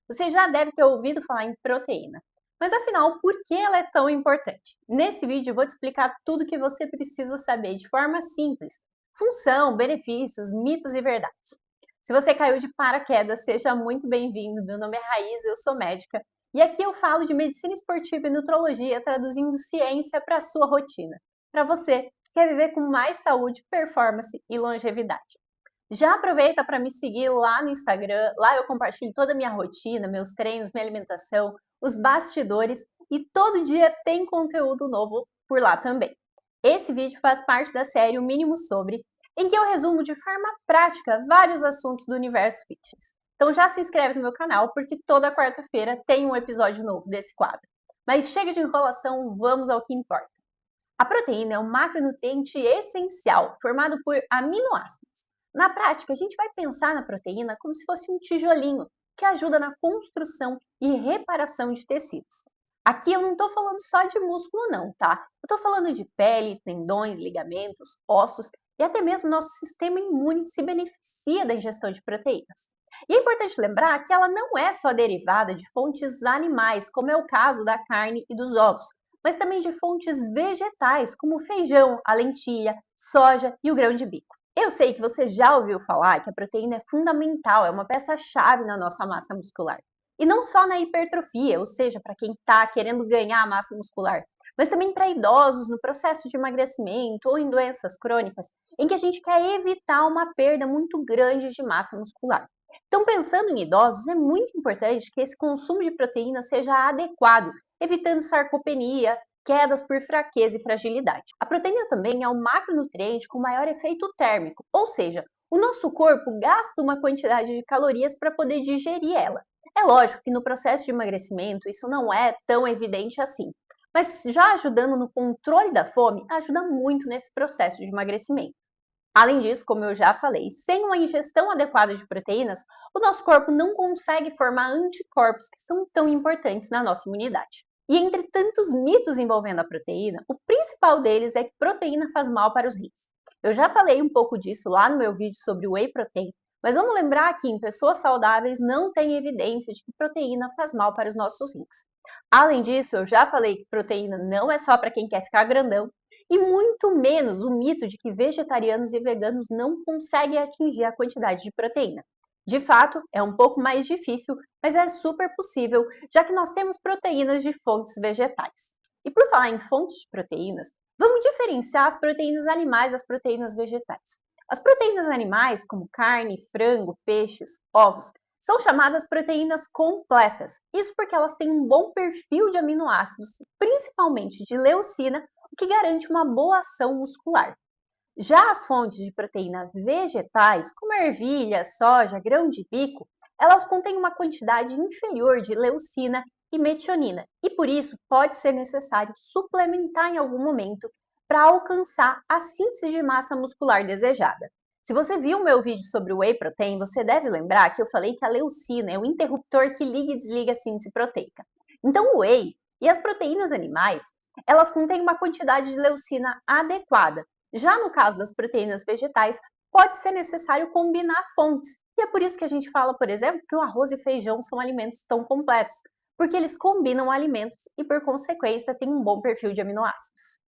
Você já deve ter ouvido falar em proteína. Mas afinal, por que ela é tão importante? Nesse vídeo eu vou te explicar tudo o que você precisa saber de forma simples. Função, benefícios, mitos e verdades. Se você caiu de paraquedas, seja muito bem-vindo. Meu nome é Raíza, eu sou médica. E aqui eu falo de medicina esportiva e nutrologia, traduzindo ciência para a sua rotina. Para você que quer viver com mais saúde, performance e longevidade. Já aproveita para me seguir lá no Instagram, lá eu compartilho toda a minha rotina, meus treinos, minha alimentação, os bastidores e todo dia tem conteúdo novo por lá também. Esse vídeo faz parte da série O Mínimo Sobre, em que eu resumo de forma prática vários assuntos do universo fitness. Então já se inscreve no meu canal, porque toda quarta-feira tem um episódio novo desse quadro. Mas chega de enrolação, vamos ao que importa. A proteína é um macronutriente essencial, formado por aminoácidos. Na prática, a gente vai pensar na proteína como se fosse um tijolinho que ajuda na construção e reparação de tecidos. Aqui eu não estou falando só de músculo não, tá? Eu estou falando de pele, tendões, ligamentos, ossos e até mesmo nosso sistema imune se beneficia da ingestão de proteínas. E é importante lembrar que ela não é só derivada de fontes animais, como é o caso da carne e dos ovos, mas também de fontes vegetais, como o feijão, a lentilha, soja e o grão de bico. Eu sei que você já ouviu falar que a proteína é fundamental, é uma peça-chave na nossa massa muscular. E não só na hipertrofia, ou seja, para quem está querendo ganhar massa muscular, mas também para idosos no processo de emagrecimento ou em doenças crônicas, em que a gente quer evitar uma perda muito grande de massa muscular. Então, pensando em idosos, é muito importante que esse consumo de proteína seja adequado, evitando sarcopenia, quedas por fraqueza e fragilidade. A proteína também é um macronutriente com maior efeito térmico, ou seja, o nosso corpo gasta uma quantidade de calorias para poder digerir ela. É lógico que no processo de emagrecimento isso não é tão evidente assim, mas já ajudando no controle da fome, ajuda muito nesse processo de emagrecimento. Além disso, como eu já falei, sem uma ingestão adequada de proteínas, o nosso corpo não consegue formar anticorpos que são tão importantes na nossa imunidade. E entre tantos mitos envolvendo a proteína, o principal deles é que proteína faz mal para os rins. Eu já falei um pouco disso lá no meu vídeo sobre o whey protein, mas vamos lembrar que em pessoas saudáveis não tem evidência de que proteína faz mal para os nossos rins. Além disso, eu já falei que proteína não é só para quem quer ficar grandão, e muito menos o mito de que vegetarianos e veganos não conseguem atingir a quantidade de proteína. De fato, é um pouco mais difícil, mas é super possível, já que nós temos proteínas de fontes vegetais. E por falar em fontes de proteínas, vamos diferenciar as proteínas animais das proteínas vegetais. As proteínas animais, como carne, frango, peixes, ovos, são chamadas proteínas completas. Isso porque elas têm um bom perfil de aminoácidos, principalmente de leucina, o que garante uma boa ação muscular. Já as fontes de proteína vegetais, como ervilha, soja, grão de bico, elas contêm uma quantidade inferior de leucina e metionina, e por isso pode ser necessário suplementar em algum momento para alcançar a síntese de massa muscular desejada. Se você viu o meu vídeo sobre o whey protein, você deve lembrar que eu falei que a leucina é o interruptor que liga e desliga a síntese proteica. Então o whey e as proteínas animais, elas contêm uma quantidade de leucina adequada. Já no caso das proteínas vegetais, pode ser necessário combinar fontes. E é por isso que a gente fala, por exemplo, que o arroz e feijão são alimentos tão completos, porque eles combinam alimentos e, por consequência, têm um bom perfil de aminoácidos.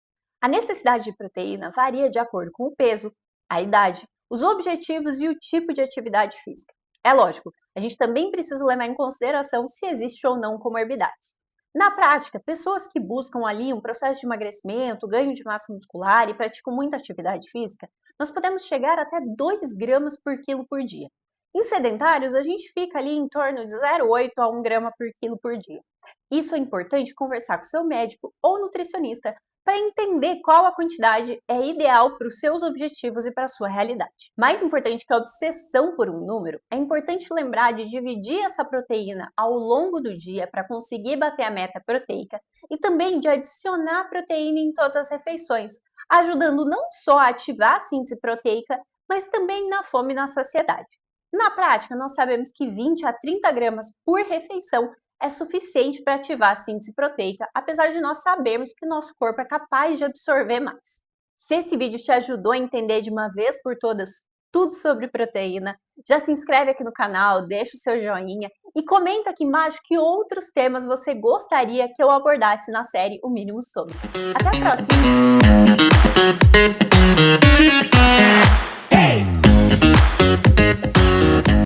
A necessidade de proteína varia de acordo com o peso, a idade, os objetivos e o tipo de atividade física. É lógico, a gente também precisa levar em consideração se existe ou não comorbidades. Na prática, pessoas que buscam ali um processo de emagrecimento, ganho de massa muscular e praticam muita atividade física, nós podemos chegar até 2 gramas por quilo por dia. Em sedentários, a gente fica ali em torno de 0,8 a 1 grama por quilo por dia. Isso é importante conversar com seu médico ou nutricionista para entender qual a quantidade é ideal para os seus objetivos e para a sua realidade. Mais importante que a obsessão por um número, é importante lembrar de dividir essa proteína ao longo do dia para conseguir bater a meta proteica e também de adicionar proteína em todas as refeições, ajudando não só a ativar a síntese proteica, mas também na fome e na saciedade. Na prática, nós sabemos que 20 a 30 gramas por refeição é suficiente para ativar a síntese proteica, apesar de nós sabermos que o nosso corpo é capaz de absorver mais. Se esse vídeo te ajudou a entender de uma vez por todas tudo sobre proteína. Já se inscreve aqui no canal, deixa o seu joinha e comenta aqui embaixo que outros temas você gostaria que eu abordasse na série O Mínimo Sobre. Até a próxima!